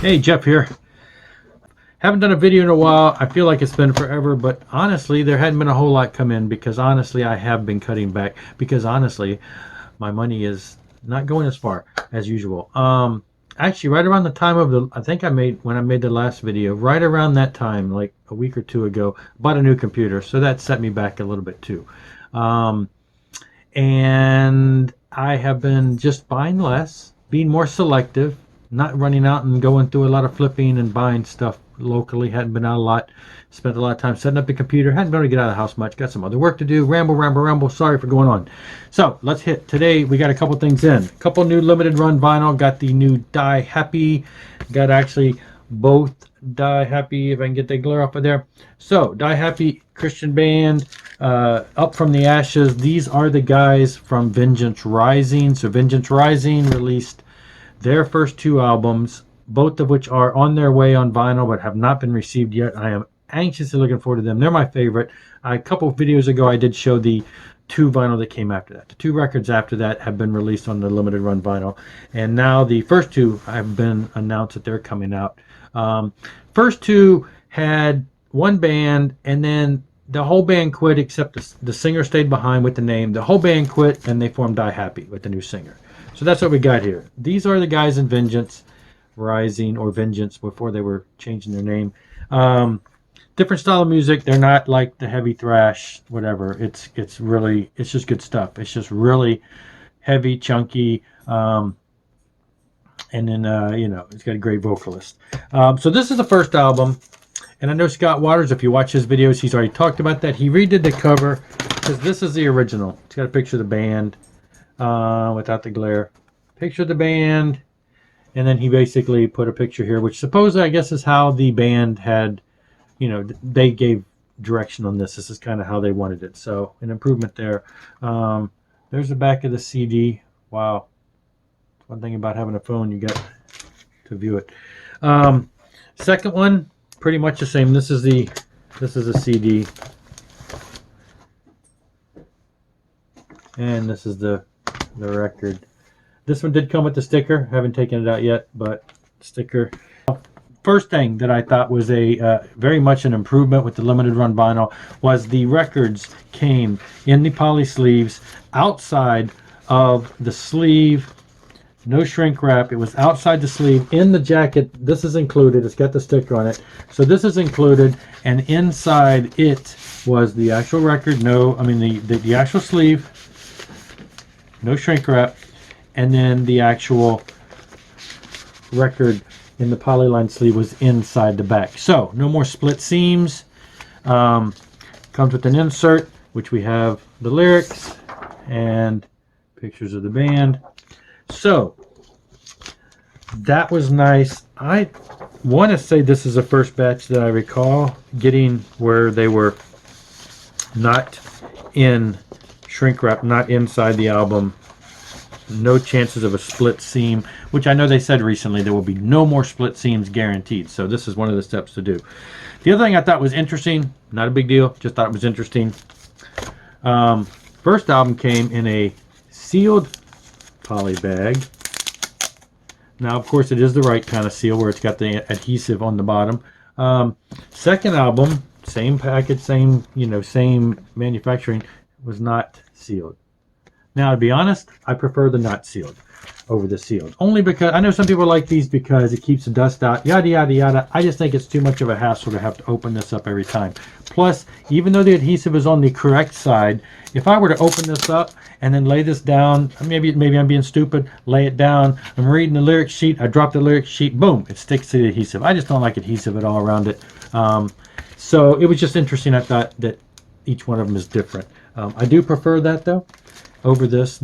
Hey, Jeff here. Haven't done a video in a while. I feel like it's been forever, but honestly, there hadn't been a whole lot come in because honestly, I have been cutting back because honestly, my money is not going as far as usual. Actually, right around the time of I think when I made the last video, right around that time, like a week or two ago, bought a new computer. So that set me back a little bit too. Um, and I have been just buying less, being more selective, not running out and going through a lot of flipping and buying stuff locally. Hadn't been out a lot. Spent a lot of time setting up the computer. Hadn't been able to get out of the house much. Got some other work to do. Ramble. Sorry for going on. So let's hit. Today we got a couple things in. A couple new limited run vinyl. Got the new Die Happy. Got actually both Die Happy, if I can get the glare off of there. So Die Happy, Christian band, Up From the Ashes. These are the guys from Vengeance Rising. So Vengeance Rising released their first two albums, both of which are on their way on vinyl but have not been received yet. I am anxiously looking forward to them. They're my favorite. A couple of videos ago I did show the two vinyl that came after that. The two records after that have been released on the limited run vinyl, and now the first two have been announced that they're coming out. First two had one band, and then the whole band quit except the singer stayed behind with the name. The whole band quit and they formed Die Happy with the new singer. So that's what we got here. These are the guys in Vengeance Rising, or Vengeance before they were changing their name. Different style of music. They're not like the heavy thrash, whatever. It's just good stuff. It's just really heavy, chunky, and then it's got a great vocalist. So this is the first album, and I know Scott Waters, if you watch his videos, he's already talked about that. He redid the cover because this is the original. It's got a picture of the band without the glare, picture of the band, and then he basically put a picture here, which supposedly I guess is how the band had, they gave direction on this. This is kind of how they wanted it. So an improvement there. There's the back of the CD. Wow. One thing about having a phone, you got to view it. Second one, pretty much the same. This is a CD, and this is the record. This one did come with the sticker. Haven't taken it out yet, but sticker. First thing that I thought was a very much an improvement with the limited run vinyl was the records came in the poly sleeves outside of the sleeve. No shrink wrap. It was outside the sleeve. In the jacket, this is included. It's got the sticker on it. So this is included, and inside it was the actual record. The actual sleeve. No shrink wrap. And then the actual record in the polyline sleeve was inside the back. So no more split seams. Comes with an insert, which we have the lyrics and pictures of the band. So that was nice. I want to say this is the first batch that I recall getting where they were not in shrink wrap, not inside the album. No chances of a split seam, which I know they said recently there will be no more split seams guaranteed. So this is one of the steps to do. The other thing I thought was interesting, not a big deal, just thought it was interesting. First album came in a sealed poly bag. Now, of course, it is the right kind of seal where it's got the adhesive on the bottom. Second album, same package, same manufacturing, was not sealed. Now, to be honest, I prefer the not sealed over the sealed. Only because I know some people like these because it keeps the dust out, yada, yada, yada. I just think it's too much of a hassle to have to open this up every time. Plus, even though the adhesive is on the correct side, if I were to open this up and then lay this down, maybe I'm being stupid, lay it down, I'm reading the lyric sheet, I drop the lyric sheet, boom, it sticks to the adhesive. I just don't like adhesive at all around it. So it was just interesting. I thought that each one of them is different. I do prefer that though. Over this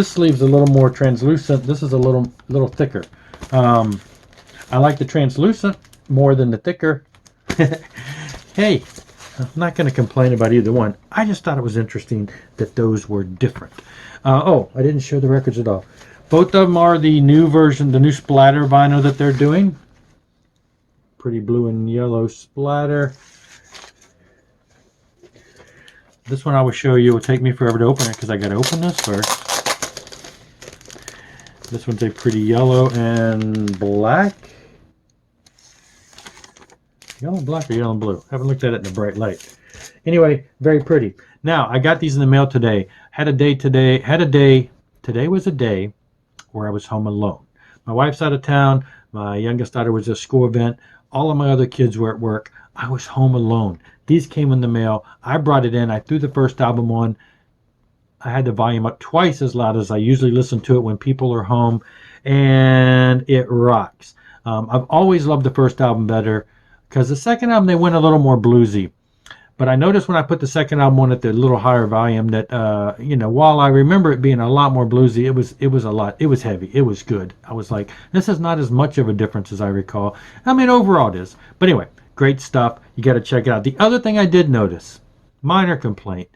sleeve's a little more translucent. This is a little thicker. I like the translucent more than the thicker. Hey, I'm not going to complain about either one. I just thought it was interesting that those were different. Oh, I didn't show the records at all. Both of them are the new version, the new splatter vinyl that they're doing. Pretty blue and yellow splatter. This one I will show you. It will take me forever to open it because I got to open this first. This one's a pretty yellow and black. Yellow and black or yellow and blue? Haven't looked at it in the bright light. Anyway, very pretty. Now, I got these in the mail today. Today was a day where I was home alone. My wife's out of town. My youngest daughter was at a school event. All of my other kids were at work. I was home alone. These came in the mail. I brought it in. I threw the first album on. I had the volume up twice as loud as I usually listen to it when people are home, and it rocks. I've always loved the first album better because the second album they went a little more bluesy. But I noticed when I put the second album on at the little higher volume that while I remember it being a lot more bluesy, it was a lot. It was heavy. It was good. I was like, this is not as much of a difference as I recall. I mean, overall it is. But anyway, great stuff. You got to check it out. The other thing I did notice, minor complaint,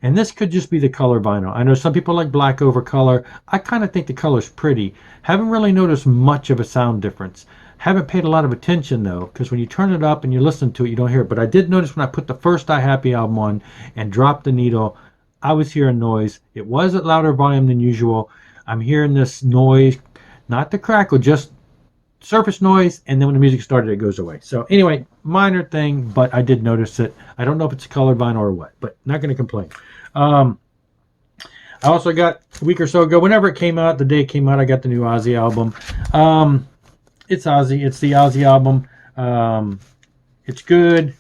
and this could just be the color vinyl. I know some people like black over color. I kind of think the color's pretty. Haven't really noticed much of a sound difference. Haven't paid a lot of attention though, because when you turn it up and you listen to it, you don't hear it. But I did notice when I put the first I Happy album on and dropped the needle, I was hearing noise. It was at louder volume than usual. I'm hearing this noise, not the crackle, just surface noise, and then when the music started, it goes away. So anyway, minor thing, but I did notice it. I don't know if it's a colored vinyl or what, but not going to complain. I also got a week or so ago, whenever it came out, the day it came out, I got the new Ozzy album. It's Ozzy. It's the Ozzy album. It's good.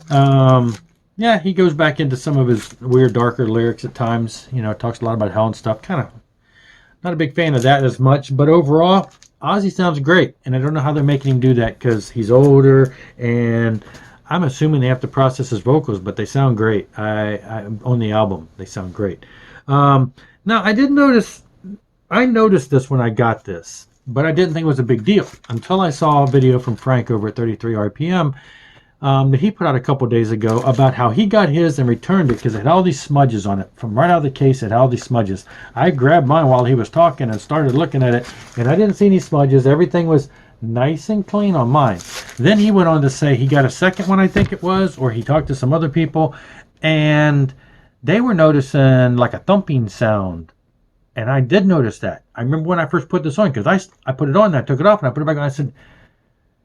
Yeah, he goes back into some of his weird, darker lyrics at times. You know, talks a lot about hell and stuff. Kind of not a big fan of that as much, but overall, Ozzy sounds great. And I don't know how they're making him do that because he's older, and I'm assuming they have to process his vocals, but they sound great. I on the album, they sound great. Now, I noticed this when I got this, but I didn't think it was a big deal until I saw a video from Frank over at 33 RPM that he put out a couple days ago about how he got his and returned it because it had all these smudges on it. From right out of the case, it had all these smudges. I grabbed mine while he was talking and started looking at it, and I didn't see any smudges. Everything was nice and clean on mine. Then he went on to say he got a second one, I think it was, or he talked to some other people, and they were noticing like a thumping sound. And I did notice that. I remember when I first put this on, because I put it on and I took it off and I put it back on. I said,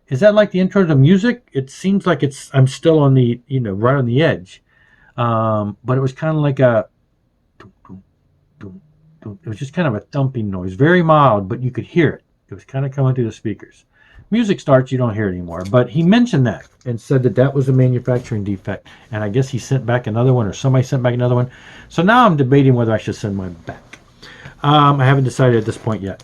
is that like the intro to music? It seems like I'm still on the, right on the edge. But it was kind of like it was just kind of a thumping noise, very mild, but you could hear it. It was kind of coming through the speakers. Music starts, you don't hear it anymore. But he mentioned that and said that was a manufacturing defect. And I guess he sent back another one, or somebody sent back another one. So now I'm debating whether I should send mine back. I haven't decided at this point yet.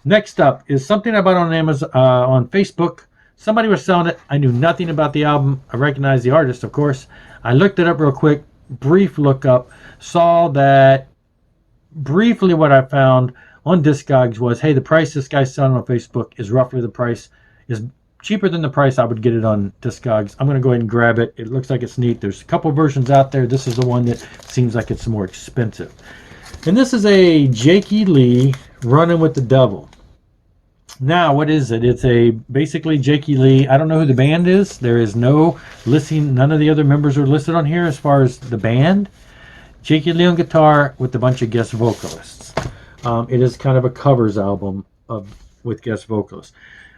Next up is something I bought on Amazon, on Facebook. Somebody was selling it. I knew nothing about the album. I recognized the artist, of course. I looked it up real quick, brief look up, saw that briefly what I found on Discogs was, hey, the price this guy's selling on Facebook is roughly the price, is cheaper than the price I would get it on Discogs. I'm going to go ahead and grab it. It looks like it's neat. There's a couple versions out there. This is the one that seems like it's more expensive. And this is a Jakey Lee, Running with the Devil. Now, what is it? It's basically Jakey Lee. I don't know who the band is. There is no listing. None of the other members are listed on here as far as the band. Jakey Lee on guitar with a bunch of guest vocalists. It is kind of a covers album with guest vocalists.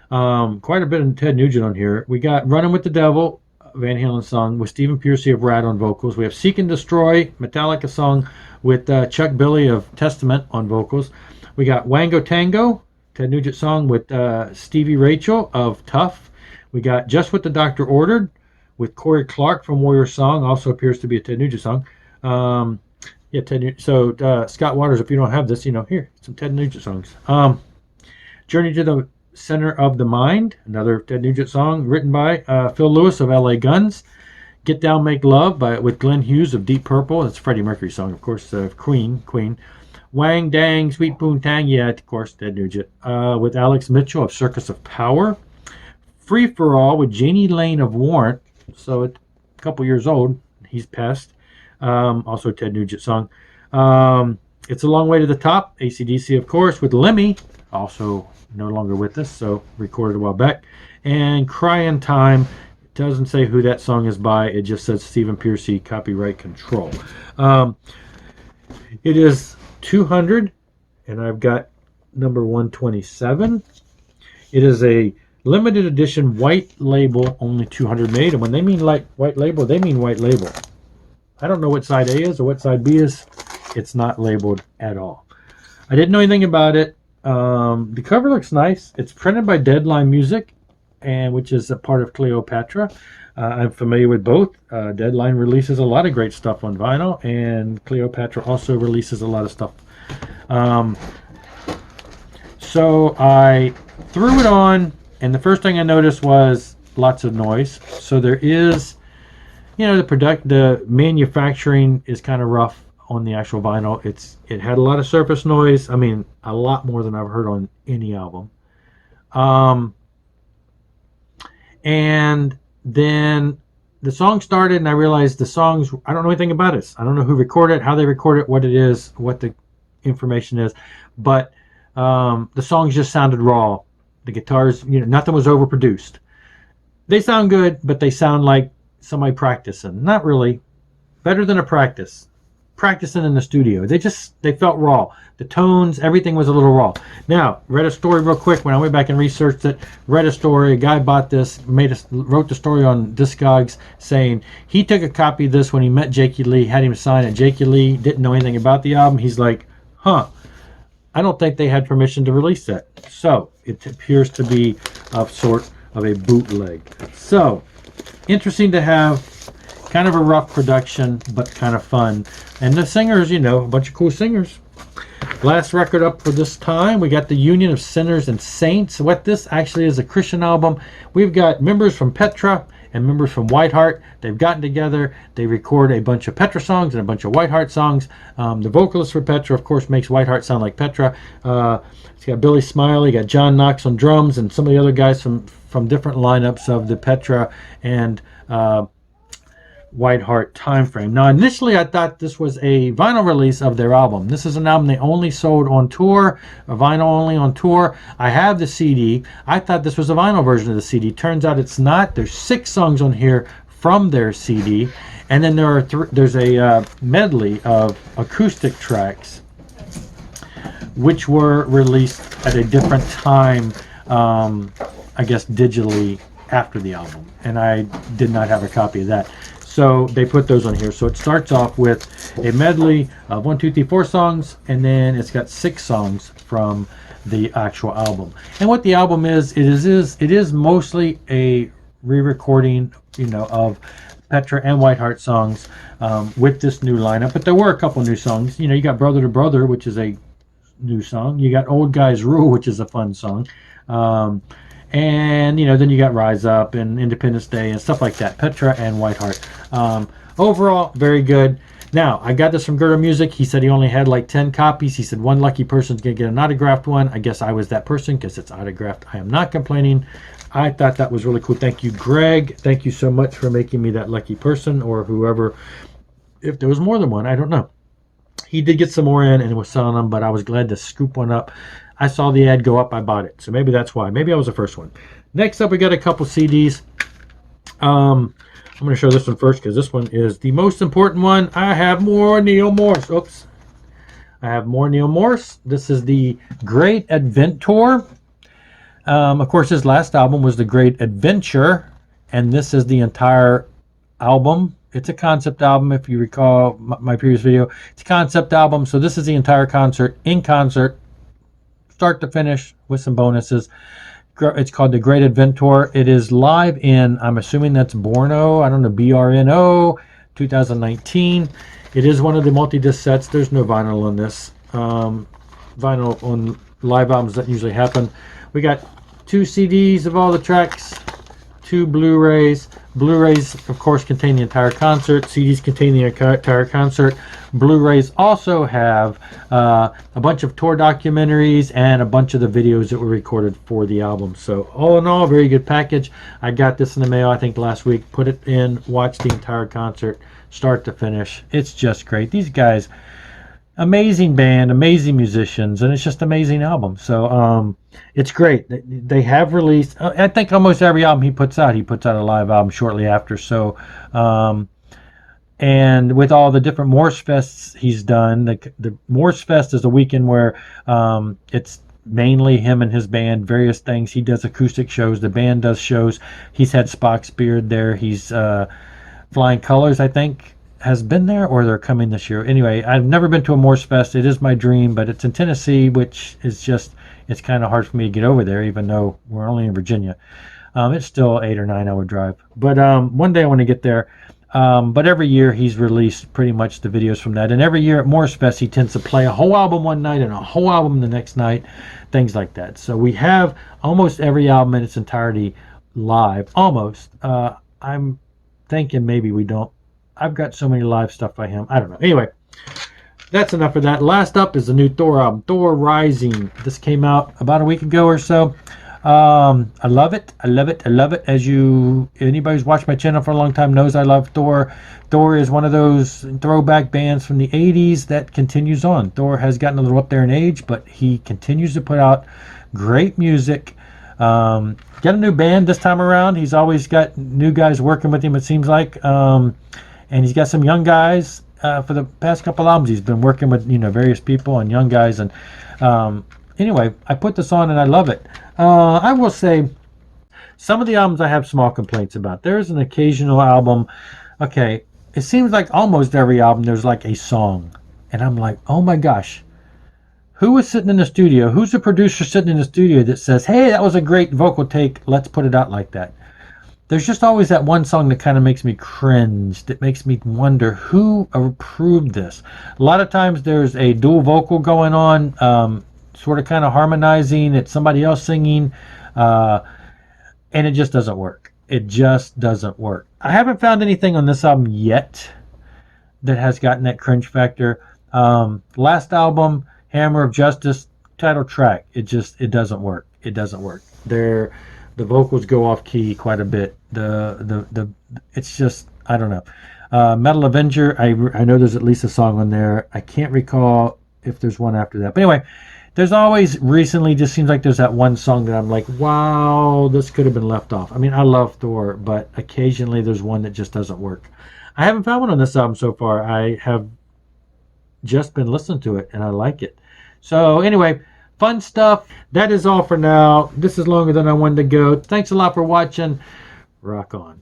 Quite a bit of Ted Nugent on here. We got Running with the Devil, Van Halen song, with Stephen Pearcy of Rat on vocals. We have Seek and Destroy, Metallica song, with Chuck Billy of Testament on vocals. We got Wango Tango, Ted Nugent song, with Stevie Rachel of Tough. We got Just What the Doctor Ordered with Corey Clark from Warrior Song, also appears to be a Ted Nugent song. Yeah, Ted Nugent. So Scott Waters, if you don't have this, here, some Ted Nugent songs. Journey to the Center of the Mind, another Ted Nugent song written by Phil Lewis of LA Guns. Get Down, Make Love with Glenn Hughes of Deep Purple. That's a Freddie Mercury song, of course, Queen. Wang Dang, Sweet Poontang, yeah, of course, Ted Nugent. With Alex Mitchell of Circus of Power. Free for All with Janie Lane of Warrant. So it's a couple years old. He's passed. Also a Ted Nugent song. It's a Long Way to the Top. AC/DC, of course, with Lemmy. Also no longer with us, so recorded a while back. And Crying Time. Doesn't say who that song is by. It just says Stephen Pearcy, copyright control. It is 200, and I've got number 127. It is a limited edition white label, only 200 made. And when they mean like white label, they mean white label. I don't know what side A is or what side B is. It's not labeled at all. I didn't know anything about it. The cover looks nice. It's printed by Deadline Music, and which is a part of Cleopatra. I'm familiar with both. Deadline releases a lot of great stuff on vinyl, and Cleopatra also releases a lot of stuff. So I threw it on, and the first thing I noticed was lots of noise. So there is, the manufacturing is kind of rough on the actual vinyl. It had a lot of surface noise. I mean, a lot more than I've heard on any album. And then the song started, and I realized the songs, I don't know anything about it. I don't know who recorded it, how they record it, what it is, what the information is. But the songs just sounded raw. The guitars, nothing was overproduced. They sound good, but they sound like somebody practicing. Not really. Better than a practicing in the studio. They felt raw. The tones, everything was a little raw. Now, read a story real quick when I went back and researched it. Read a story. A guy bought this, wrote the story on Discogs, saying he took a copy of this when he met Jakey Lee, had him sign it. Jakey Lee didn't know anything about the album. He's like, I don't think they had permission to release that. So it appears to be of sort of a bootleg. So interesting to have. Kind of a rough production, but kind of fun. And the singers, a bunch of cool singers. Last record up for this time, we got the Union of Sinners and Saints. What this actually is, a Christian album. We've got members from Petra and members from Whiteheart. They've gotten together. They record a bunch of Petra songs and a bunch of Whiteheart songs. The vocalist for Petra, of course, makes Whiteheart sound like Petra. It's got Billy Smiley, got John Knox on drums, and some of the other guys from different lineups of the Petra and Whiteheart time frame. Now, initially, I thought this was a vinyl release of their album. This is an album they only sold on tour, a vinyl only on tour. I have the CD. I thought this was a vinyl version of the CD. Turns out it's not. There's 6 songs on here from their CD, and then there's a medley of acoustic tracks, which were released at a different time, I guess digitally after the album, and I did not have a copy of that. So they put those on here. So it starts off with a medley of 1, 2, 3, 4 songs, and then it's got 6 songs from the actual album. And what the album is, it is mostly a re-recording, of Petra and Whiteheart songs with this new lineup. But there were a couple new songs. You got Brother to Brother, which is a new song. You got Old Guys Rule, which is a fun song. And then you got Rise Up and Independence Day and stuff like that. Petra and Whiteheart. Overall, very good. Now, I got this from Gerda Music. He said he only had like 10 copies. He said one lucky person's going to get an autographed one. I guess I was that person because it's autographed. I am not complaining. I thought that was really cool. Thank you, Greg. Thank you so much for making me that lucky person, or whoever. If there was more than one, I don't know. He did get some more in and was selling them, but I was glad to scoop one up. I saw the ad go up, I bought it. So maybe that's why. Maybe I was the first one. Next up, we got a couple CDs. I'm going to show this one first because this one is the most important one. I have more Neil Morse. Oops. I have more Neil Morse. This is the Great Adventure. Of course, his last album was The Great Adventure, and this is the entire album. It's a concept album, if you recall my previous video. It's a concept album, so this is the entire concert, in concert, start to finish, with some bonuses. It's called The Great Adventure. It is live in, I'm assuming that's Brno, I don't know, BRNO, 2019. It is one of the multi-disc sets. There's no vinyl on this. Vinyl on live albums that usually happen. We got 2 CDs of all the tracks, 2 Blu-rays. Blu-rays, of course, contain the entire concert. CDs contain the entire concert. Blu-rays also have a bunch of tour documentaries and a bunch of the videos that were recorded for the album. So all in all, very good package. I got this in the mail, I think, last week. Put it in, watched the entire concert, start to finish. It's just great. These guys, amazing band, amazing musicians, and it's just an amazing album. So it's great. They have released, I think, almost every album he puts out a live album shortly after. So and with all the different Morse Fests he's done, the Morse Fest is a weekend where it's mainly him and his band, various things. He does acoustic shows. The band does shows. He's had Spock's Beard there. He's Flying Colors, I think, has been there, or they're coming this year. Anyway, I've never been to a Morse Fest. It is my dream, but it's in Tennessee, which is just, it's kind of hard for me to get over there, even though we're only in Virginia. It's still 8 or 9 hour drive. But one day I want to get there. But every year he's released pretty much the videos from that. And every year at Morse Fest, he tends to play a whole album one night and a whole album the next night, things like that. So we have almost every album in its entirety live. Almost. I'm thinking maybe we don't. I've got so many live stuff by him. I don't know. Anyway, that's enough of that. Last up is the new Thor album, Thor Rising. This came out about a week ago or so. I love it. I love it. I love it. As anybody who's watched my channel for a long time knows, I love Thor. Thor is one of those throwback bands from the 80s that continues on. Thor has gotten a little up there in age, but he continues to put out great music. Got a new band this time around. He's always got new guys working with him, it seems like. And he's got some young guys. For the past couple albums, he's been working with various people and young guys. And anyway, I put this on and I love it. I will say some of the albums I have small complaints about. There's an occasional album. Okay, it seems like almost every album there's like a song, and I'm like, oh my gosh, who is sitting in the studio? Who's the producer sitting in the studio that says, hey, that was a great vocal take, let's put it out like that? There's just always that one song that kind of makes me cringe, that makes me wonder who approved this. A lot of times there's a dual vocal going on, sort of kind of harmonizing, it's somebody else singing, and it just doesn't work. It just doesn't work. I haven't found anything on this album yet that has gotten that cringe factor. Last album, Hammer of Justice, title track, it doesn't work. It doesn't work. The vocals go off key quite a bit. It's just, I don't know. Metal Avenger, I know there's at least a song on there. I can't recall if there's one after that. But anyway, there's always recently just seems like there's that one song that I'm like, wow, this could have been left off. I mean, I love Thor, but occasionally there's one that just doesn't work. I haven't found one on this album so far. I have just been listening to it and I like it. So anyway, fun stuff. That is all for now. This is longer than I wanted to go. Thanks a lot for watching. Rock on.